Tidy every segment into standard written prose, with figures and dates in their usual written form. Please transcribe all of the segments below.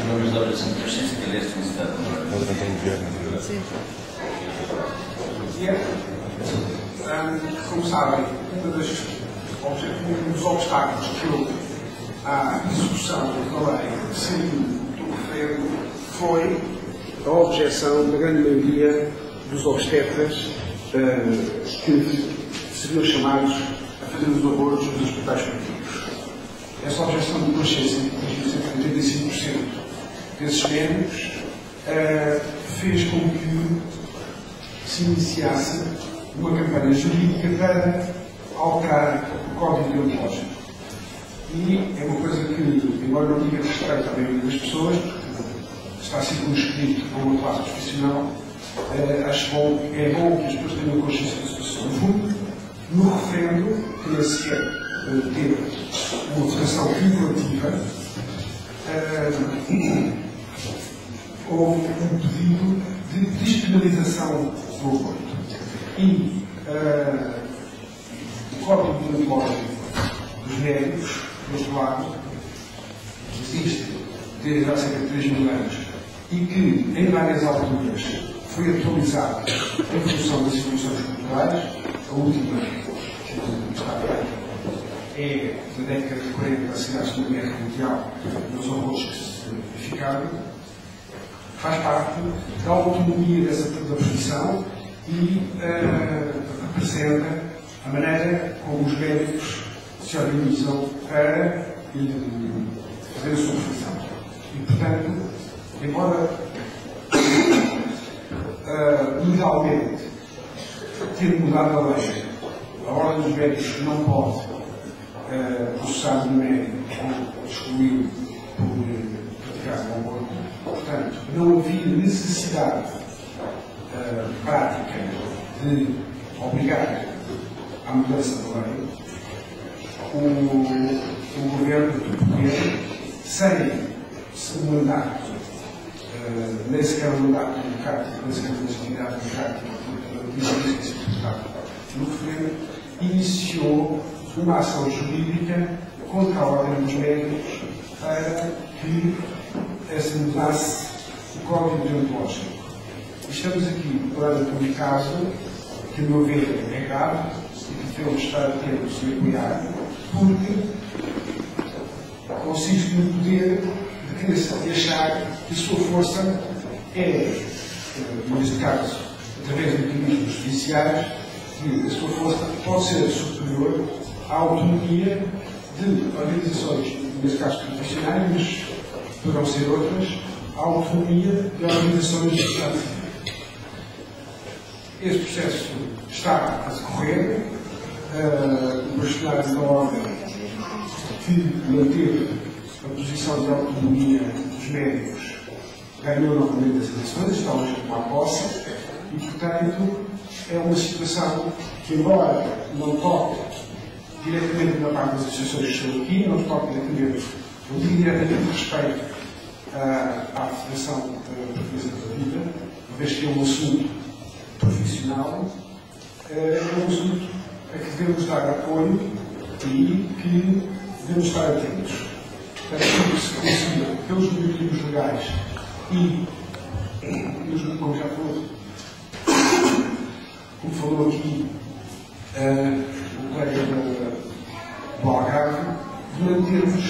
problemas de objeção de consciência que aliás têm estado agora. Sim. Como sabem, um dos obstáculos que houve à execução da lei saiu do referendo foi a objeção da grande maioria dos obstetras que seriam chamados a fazer os abortos nos hospitais públicos. Essa objeção de consciência, de cerca de 85% desses médicos, fez com que se iniciasse uma campanha jurídica para alterar o código deontológico. E é uma coisa que, embora não diga respeito à maioria das pessoas, porque está circunscrito a uma classe profissional, acho bom, é bom que as pessoas tenham consciência da situação. No fundo, no referendo, que nem sequer teve uma votação cumulativa, houve um pedido de despenalização do aborto. E o código deontológico dos médicos, por outro lado, existe desde há cerca de 3.000 anos e que, em várias alturas, foi atualizado em função das evoluções culturais. A última que está é da década de 40 da Segunda Guerra Mundial, nos horrores que se verificaram. Faz parte da autonomia da profissão e representa a maneira como os médicos se organizam para fazer a sua profissão. E, portanto, embora legalmente ter mudado a lei, a Ordem dos Médicos não pode processar um médico ou excluí-lo por praticar um aborto. Portanto, não havia necessidade prática de obrigar à mudança da lei. O governo do poder, sem um mandato, nem sequer um mandato democrático, nem sequer uma legitimidade democrática, no referendo, iniciou uma ação jurídica contra a Ordem dos Médicos para que se mudasse o código deontológico. Estamos aqui perante um caso que, a meu ver, é grave e que devemos estar atentos e apoiar, porque consiste no poder de querer achar que a sua força é, neste caso, através de mecanismos judiciais, que a sua força pode ser superior à autonomia de organizações, neste caso profissionais, mas poderão ser outras, à autonomia de organizações de sociedade civil. Este processo está a decorrer. O bastonário da Ordem, que manteve a posição de autonomia dos médicos, ganhou novamente as eleições, está hoje a tomar posse, e, portanto, é uma situação que, embora não toque diretamente na parte das associações que estão aqui, não toque diretamente, não diga diretamente respeito à Federação Portuguesa da Vida, uma vez que é um assunto profissional, é um assunto a que devemos dar apoio e que devemos estar atentos para que se consiga, pelos mecanismos legais e, como já falou, como falou aqui o colega do Algarve, de mantermos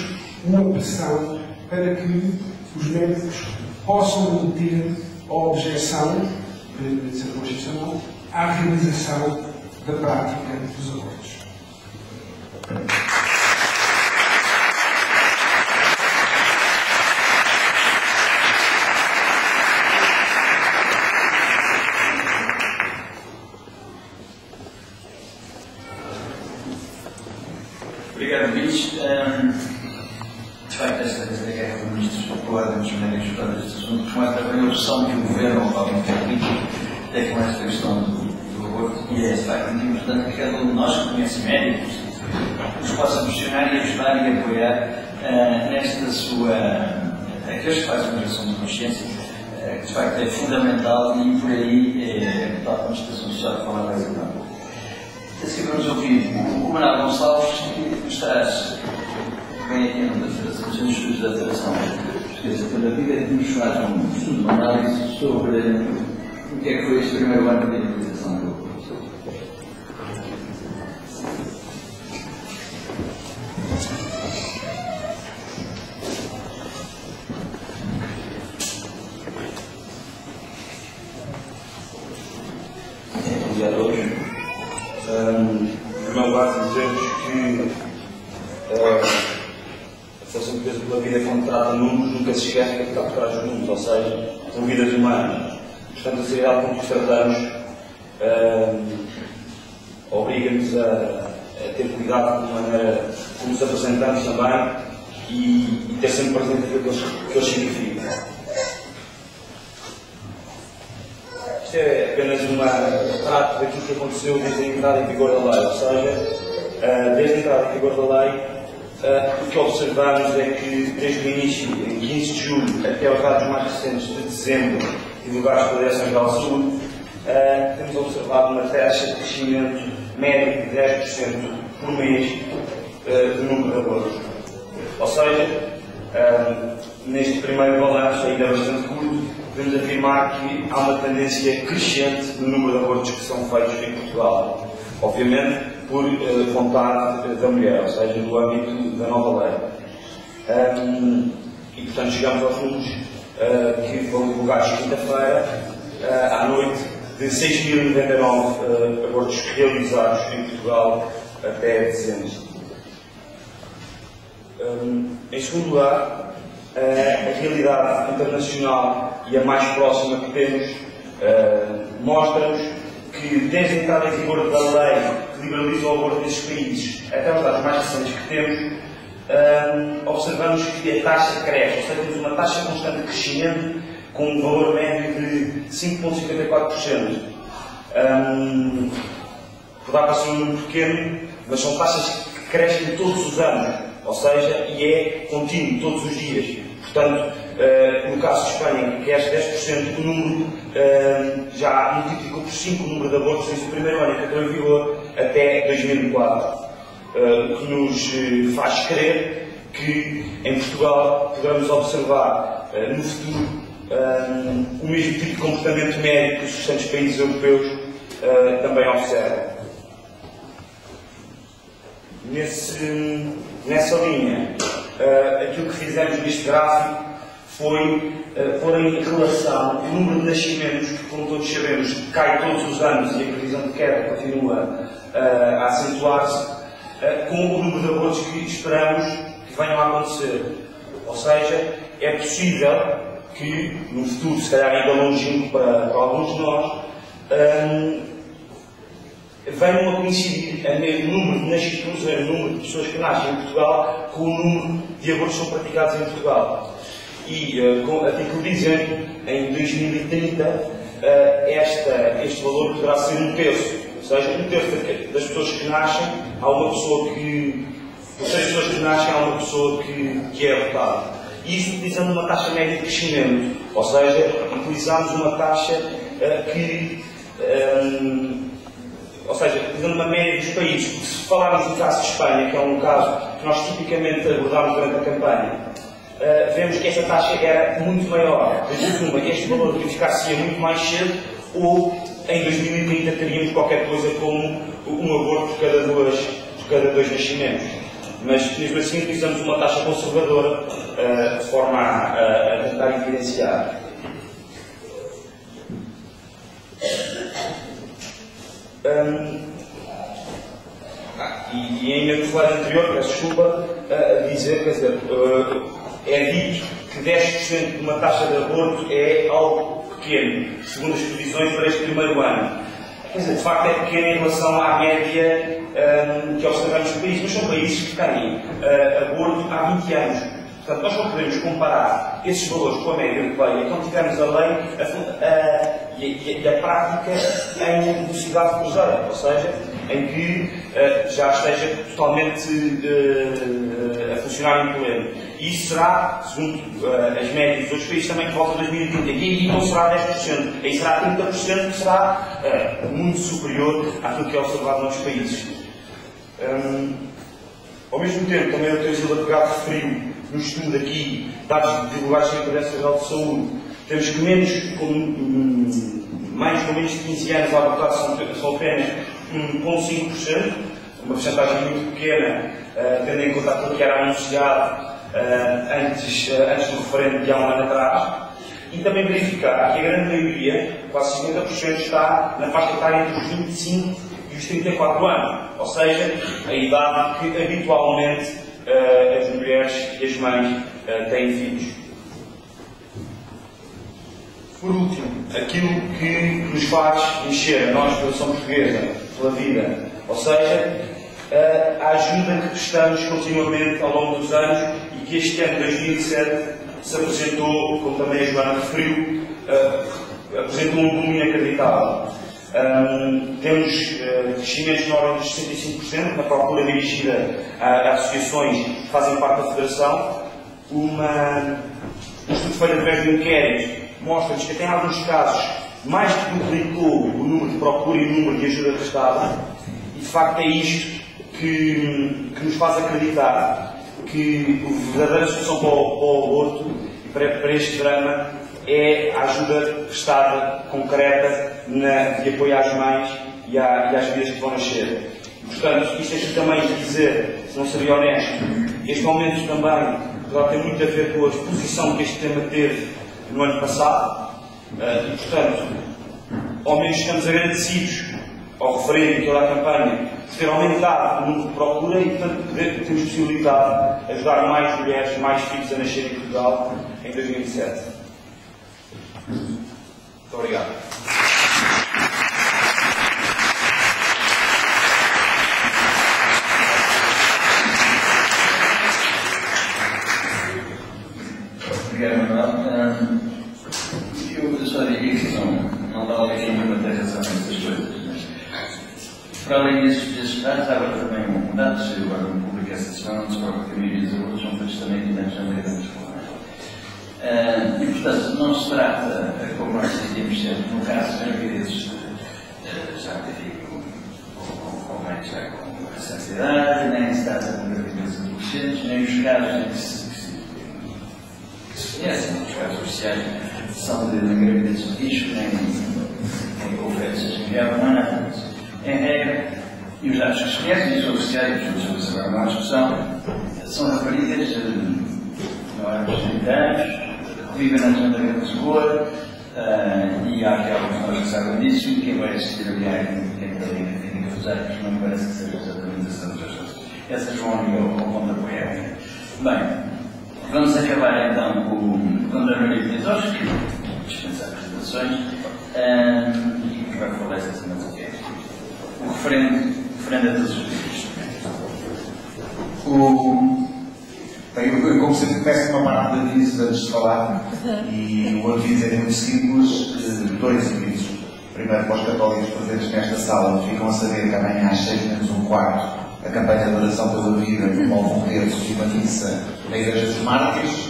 uma pressão para que os médicos possam manter a objeção, de ser constitucional, à realização da prática dos abortos. Obrigado, Luís. De facto, esta guerra de ministros aprovaram dos médicos para este assunto, mostra também a opção que o governo, obviamente, tem com esta questão do aborto, e é de facto muito importante que cada um de nós, que conhece médicos, nos possa questionar e ajudar e apoiar nesta sua. Aqueles que fazem uma geração de consciência, que de facto é fundamental e por aí, tal como a Estação Social fala mais agora. Assim vamos ouvir o Manuel Gonçalves, que nos traz bem aqui da Federação dos Estudos da Federação Defesa pela Vida, que nos faz um estudo, uma análise sobre o que é que foi este primeiro ano de realização do aborto. Dia a todos. Em primeiro lugar, dizemos que a Força de Defesa pela Vida, quando trata números, nunca se esquece que está por trás dos números, ou seja, são vidas humanas. Portanto, a seriedade com que os tratamos obriga-nos a ter cuidado com a maneira como nos apresentamos também e ter sempre presente aquilo que eles significam. Isto é apenas um retrato daquilo que aconteceu desde a entrada em vigor da lei, ou seja, desde a entrada em vigor da lei, o que observamos é que desde o início, em 15 de julho, até os dados mais recentes de dezembro, divulgados pela Direção-Geral de Saúde, temos observado uma taxa de crescimento médio de 10% por mês do número de abortos. Ou seja, neste primeiro balanço, ainda bastante curto, podemos afirmar que há uma tendência crescente no número de abortos que são feitos em Portugal. Obviamente, por vontade da mulher, ou seja, no âmbito da nova lei. E, portanto, chegamos aos números que foram divulgados quinta-feira, à noite, de 6.099 abortos realizados em Portugal até dezembro. Em segundo lugar, a realidade internacional e a mais próxima que temos mostra-nos que, desde a entrada em vigor da lei que liberaliza o aborto nesses países até os dados mais recentes que temos, observamos que a taxa cresce, ou seja, temos uma taxa constante de crescimento com um valor médio de 5,54%. Poderá parecer um número pequeno, mas são taxas que crescem todos os anos, ou seja, e é contínuo, todos os dias. Portanto, no caso de Espanha, que cresce 10%, o número já multiplicou por 5 o número de abortos desde o primeiro ano que entrou em vigor até 2004. O que nos faz crer que em Portugal poderemos observar no futuro o mesmo tipo de comportamento médico que os restantes países europeus também observam. Nessa linha, aquilo que fizemos neste gráfico foi pôr em relação o número de nascimentos, que, como todos sabemos, cai todos os anos e a previsão de queda continua a acentuar-se, com o número de abortos que esperamos que venham a acontecer. Ou seja, é possível que, no futuro, se calhar ainda longínquo para alguns de nós, venham a coincidir o número de nascidos, o número de pessoas que nascem em Portugal, com o número de abortos que são praticados em Portugal. E, a título de exemplo, em 2030, este valor poderá ser um terço. Ou seja, um terço das pessoas que nascem, há uma pessoa que... Por 6 pessoas que nascem, há uma pessoa que é abortada. E isto utilizando uma taxa média de crescimento. Ou seja, utilizamos uma taxa ou seja, utilizando uma média dos países. Porque se falarmos do caso de Espanha, que é um caso que nós tipicamente abordámos durante a campanha, vemos que esta taxa era muito maior. Este valor verificar-se-ia muito mais cedo, ou em 2030 teríamos qualquer coisa como um aborto por cada dois nascimentos. Mas mesmo assim utilizamos uma taxa conservadora de forma a tentar evidenciar. E ainda no slide anterior, peço desculpa, dizer, quer dizer, é dito que 10% de uma taxa de aborto é algo pequeno, segundo as previsões para este primeiro ano. Quer dizer, de facto é pequeno em relação à média que observamos no país, mas são países que têm aborto há 20 anos. Portanto, nós não podemos comparar esses valores com a média europeia quando tivermos a lei e a prática em velocidade cruzeira, ou seja, em que já esteja totalmente a funcionar em pleno. E isso será, segundo as médias dos outros países, também por volta de 2030. E aí não será 10%, aí será 30%, que será muito superior àquilo que é observado noutros países. Ao mesmo tempo, também o Dr. Gilberto Gato referiu no estudo aqui, dados de Baixa Segurança Geral de Saúde, temos que mais ou menos de 15 anos a abortar são apenas 1,5%, uma porcentagem muito pequena, tendo em conta aquilo que era anunciado antes do referendo de há um ano atrás. E também verificar que a grande maioria, quase 50%, está na faixa etária entre os 25 e os 34 anos, ou seja, a idade que habitualmente as mulheres e as mães têm filhos. Por último, aquilo que nos faz encher a nós, população portuguesa, pela vida, ou seja, a ajuda que prestamos continuamente ao longo dos anos e que este ano, 2007, se apresentou, como também a Joana referiu, apresentou um boom inacreditável. Temos crescimentos na ordem dos 65% na procura dirigida a associações que fazem parte da Federação. Um estudo feito através de inquéritos mostra-nos que até em alguns casos mais que duplicou o número de procura e o número de ajuda prestada, e de facto é isto que nos faz acreditar que a verdadeira solução para o aborto e para este drama é a ajuda prestada concreta de apoio às mães e às vidas que vão nascer. Portanto, isto é também dizer, se não seria honesto, este aumento também tem muito a ver com a exposição que este tema teve no ano passado e, portanto, ao menos estamos agradecidos ao referendo e toda a campanha de ter aumentado o número de procura e, portanto, temos possibilidade de ajudar mais mulheres, mais filhos a nascer em Portugal em 2007. Muito obrigado. Obrigado, Manuel. Eu só diria que não dá origem nenhuma ter razão nestas coisas. Para além destes dados, há também um dado que saiu agora no público esta semana, onde se prova que a maioria dos abortos são feitos também aqui dentro da América dos Fora. E, portanto, não se trata, como nós dizíamos sempre, no caso de gravidezes já com mães já com recente idade, nem se trata de gravidezes adolescentes, nem os casos em que se conhecem, os casos oficiais, são de gravidezes de risco, nem com ofertas de enviar uma nada. Em regra, e os dados que se conhecem, e os oficiais, sobre isso agora não há discussão, são raparigas não há 30 anos, vivem na zona da Lisboa, e há aqui alguns nós que sabem disso, e quem vai assistir a viagem tem que usar, porque não me parece que seja exatamente essa das essas vão ali ao ponto de apoiar. Bem, vamos acabar então com a maioria de hoje, que dispensar apresentações, e que vai falar essa semana o que é. O referendo a todos os dias. Eu, como sempre, peço uma parada de avisos antes de falar, e o aviso é muito simples, dois avisos. Primeiro, para os católicos presentes nesta sala, ficam a saber que amanhã às 6:45, a campanha de oração pela vida promove um terço e uma missa na Igreja dos Mártires,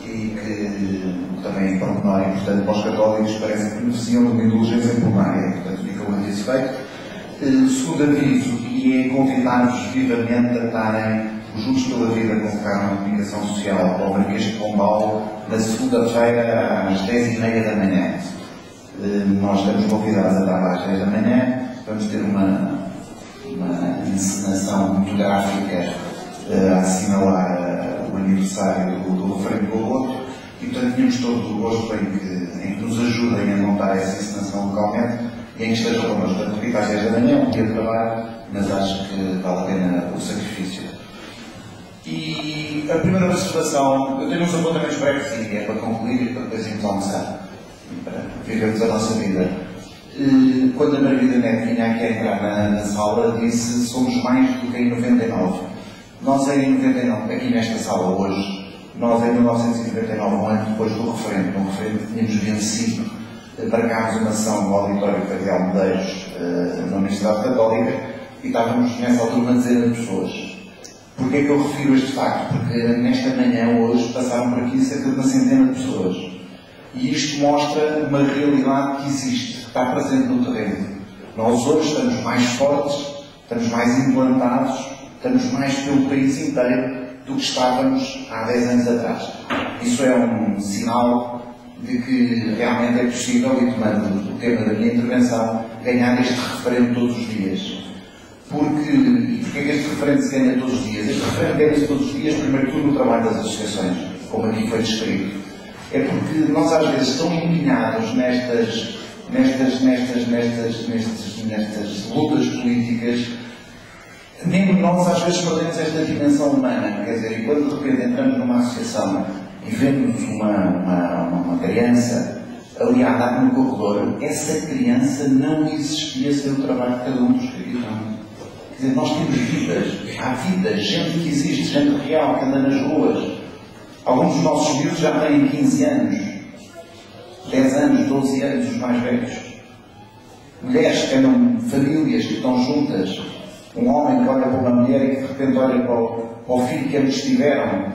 e que também, para o menor e importante para os católicos, parece que beneficiam de uma indulgência plenária. Portanto, fica o aviso feito. Segundo aviso, que é convidar-vos vivamente a estarem os Juntos pela Vida convocaram uma comunicação social para o Marquês de Pombal na segunda-feira às 10:30 da manhã. Nós estamos convidados a estar às 10 da manhã. Vamos ter uma encenação muito gráfica a assinalar o aniversário do referendo do aborto, e portanto tínhamos todo o gosto em que nos ajudem a montar essa encenação localmente e em que estejam connosco. Portanto, fica às 10 da manhã, um dia de trabalho, mas acho que vale a pena o sacrifício. E a primeira observação, eu tenho uns apontamentos breves e é para concluir e para depois irmos almoçar, para vivermos a nossa vida. Quando a Margarida Neto vinha aqui a entrar na sala, disse: somos mais do que em 99. Nós em 99, aqui nesta sala hoje, nós em 1999, um ano depois do referendo, tínhamos vencido, marcámos uma ação no auditório Cardeal Medeiros, na Universidade Católica, e estávamos nessa altura uma dezena de pessoas. Porquê é que eu refiro este facto? Porque nesta manhã, hoje, passaram por aqui cerca de uma centena de pessoas. E isto mostra uma realidade que existe, que está presente no terreno. Nós hoje estamos mais fortes, estamos mais implantados, estamos mais pelo país inteiro do que estávamos há 10 anos atrás. Isso é um sinal de que realmente é possível, e tomando o tema da minha intervenção, ganhar este referendo todos os dias. E porquê é que este referendo se ganha todos os dias? Este referendo ganha-se todos os dias, primeiro tudo, no trabalho das associações, como aqui foi descrito. É porque nós às vezes estamos empenhados nestas lutas políticas, mesmo nós às vezes perdemos esta dimensão humana, quer dizer, e quando de repente entramos numa associação e vemos uma criança ali a andar no corredor, essa criança não existia sem o trabalho de cada um dos que aqui estão. Quer dizer, nós temos vidas, há vidas, gente que existe, gente real, que anda nas ruas. Alguns dos nossos miúdos já têm 15 anos, 10 anos, 12 anos, os mais velhos. Mulheres que andam, famílias que estão juntas. Um homem que olha para uma mulher e que de repente olha para o filho que ambos tiveram.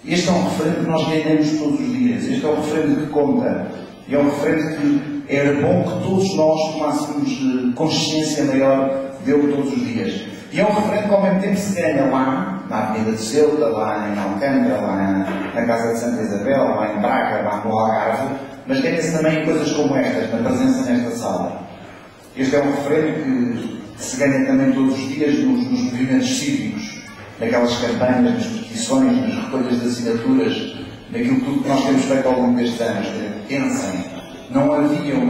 Este é um referendo que nós ganhamos todos os dias. Este é um referendo que conta. E é um referendo que era bom que todos nós tomássemos consciência maior dele todos os dias. E é um referendo que ao mesmo tempo se ganha lá, na Avenida de Ceuta, lá em Alcântara, lá na Casa de Santa Isabel, lá em Braga, lá no Algarve, mas ganha-se também em coisas como estas, na presença nesta sala. Este é um referendo que se ganha também todos os dias nos movimentos cívicos, naquelas campanhas, nas petições, nas recolhas de assinaturas, naquilo tudo que nós temos feito ao longo destes anos. Pensem, não havia um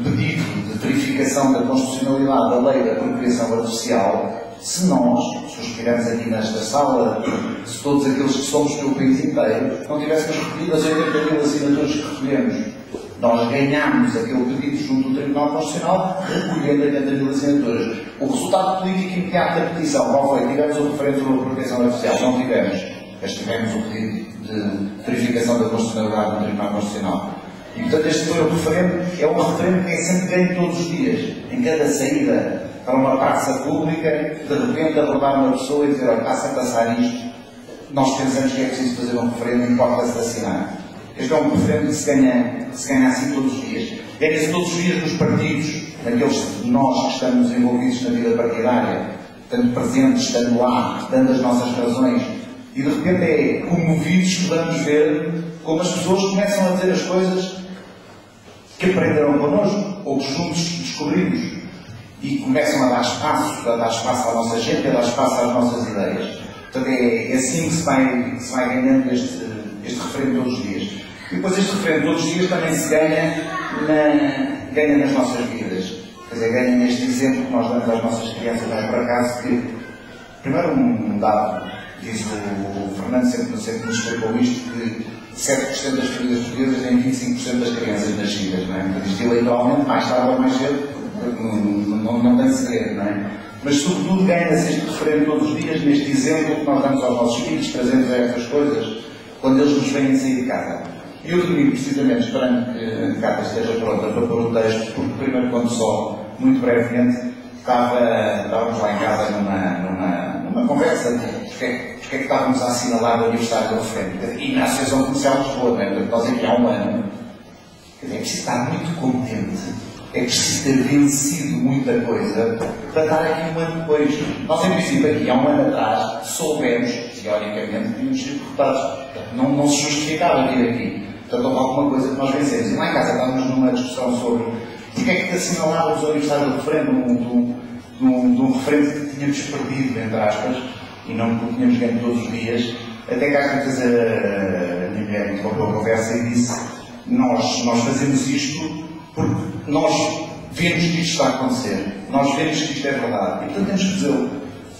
pedido de verificação da constitucionalidade da lei da procriação artificial se nós, se os que estivermos aqui nesta sala, se todos aqueles que somos pelo país inteiro, não tivéssemos recolhido as 80.000 assinaturas que recolhemos. Nós ganhámos aquele pedido junto do Tribunal Constitucional, recolhendo 80.000 assinaturas. O resultado político imediato da petição, qual foi? Tivemos o referendo sobre a proteção artificial? Não tivemos. Mas tivemos o pedido de verificação da constitucionalidade do Tribunal Constitucional. E, portanto, este foi o referendo, é um referendo que é sempre ganho todos os dias. Em cada saída para uma praça pública, de repente abordar uma pessoa e dizer, olha, está-se a passar isto, nós pensamos que é preciso fazer um referendo, importa-se de assinar. Este é um referendo que se ganha assim todos os dias. Ganha-se todos os dias nos partidos, naqueles de nós que estamos envolvidos na vida partidária, estando presentes, estando lá, dando as nossas razões, e de repente é comovidos que vamos ver como as pessoas começam a dizer as coisas que aprenderam connosco, ou que juntos descobrimos, e começam a dar espaço à nossa gente, a dar espaço às nossas ideias. Portanto, é assim que se vai ganhando este referendo todos os dias. E depois este referendo todos os dias também se ganha nas nossas vidas. Quer dizer, ganha neste exemplo que nós damos às nossas crianças, não é por acaso que, primeiro um dado, diz o Fernando sempre nos explicou isto, que 7% das famílias portuguesas têm 25% das crianças nascidas, não é? Portanto, isto eleitoralmente, mais tarde ou mais cedo, não tem segredo, não é? Mas, sobretudo, ganha-se este referendo todos os dias, neste exemplo que nós damos aos nossos filhos, trazemos a estas coisas, quando eles nos vêm sair de casa. E eu domingo, precisamente, esperando que a Cata esteja pronta para pôr o texto, porque primeiro, quando só, muito brevemente, estávamos lá em casa numa conversa de porque é que estávamos a assinalar o aniversário do referendo. E na Associação Comercial de Lisboa, né? Nós aqui há um ano. Quer dizer, é preciso estar muito contente, é preciso ter vencido muita coisa para estar aqui um ano depois. Nós, em princípio, aqui há um ano atrás, soubemos, teoricamente, que tínhamos sido derrotados. Não se justificava vir aqui. Portanto, houve alguma coisa que nós vencemos. E lá em casa estávamos numa discussão sobre porque é que assinalávamos o aniversário do referendo, de um referendo que tínhamos perdido, entre aspas, e não que tínhamos ganho todos os dias, até que às vezes a minha mulher interrompeu a conversa e disse: nós fazemos isto porque nós vemos que isto está a acontecer, nós vemos que isto é verdade, e portanto temos que dizê-lo.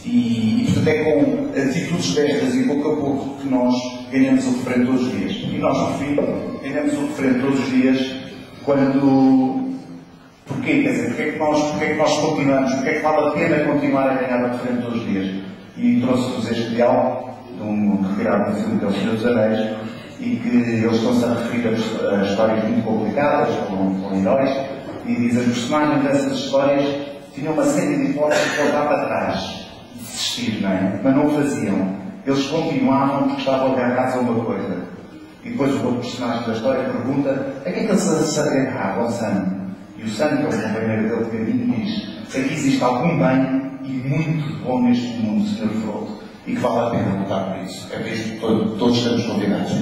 E portanto é com atitudes destas e pouco a pouco que nós ganhamos o referendo todos os dias. E nós, no fim, ganhamos o referendo todos os dias quando... Porquê? Quer dizer, porquê é que nós continuamos? Porquê é que vale a pena continuar a ganhar o referendo todos os dias? E trouxe-vos este diálogo de um retirado do filme que é o Senhor dos Anéis, e que eles estão-se a referir a histórias muito complicadas, com heróis, e diz as personagens dessas histórias tinham uma série de hipóteses de voltar para trás, de desistir, não é? Mas não o faziam. Eles continuavam porque estavam agarrados a uma coisa. E depois o outro personagem da história pergunta a que é que eles se agarravam ao Sam? E o Sam, que é o companheiro dele de caminho, diz: aqui existe algum bem e muito bom neste mundo, Sr. Frodo, e que vale a pena lutar por isso. É por isso que todos estamos convidados.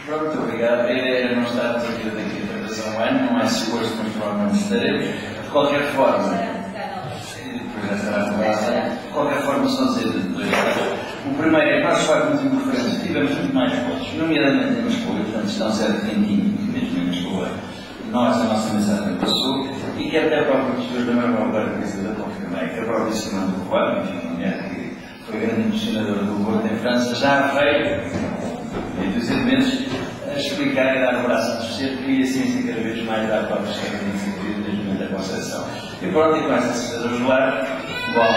Pronto, obrigado. A ideia era não estarmos aqui daqui a talvez um ano, não é suposto, mas provavelmente estaremos. De qualquer forma, depois já estará conversado. De qualquer forma, só dizer dois dados. O primeiro é que nós, de facto, muito importante, tivemos muito mais votos, nomeadamente em Lisboa, portanto, estão certo quentinho, mesmo em Lisboa. Nós, a nossa mensagem passou, e que até a própria professora da Mãe Valverde, que confirmei, que a própria Simone de Beauvoir, enfim, uma mulher que foi grande impulsionadora do aborto em França, já veio, em 2 elementos, a explicar e dar um braço a torcer, e a ciência cada vez mais dá para os que têm sentido desde o momento da concepção. E pronto, e com essa certeza regular, bom,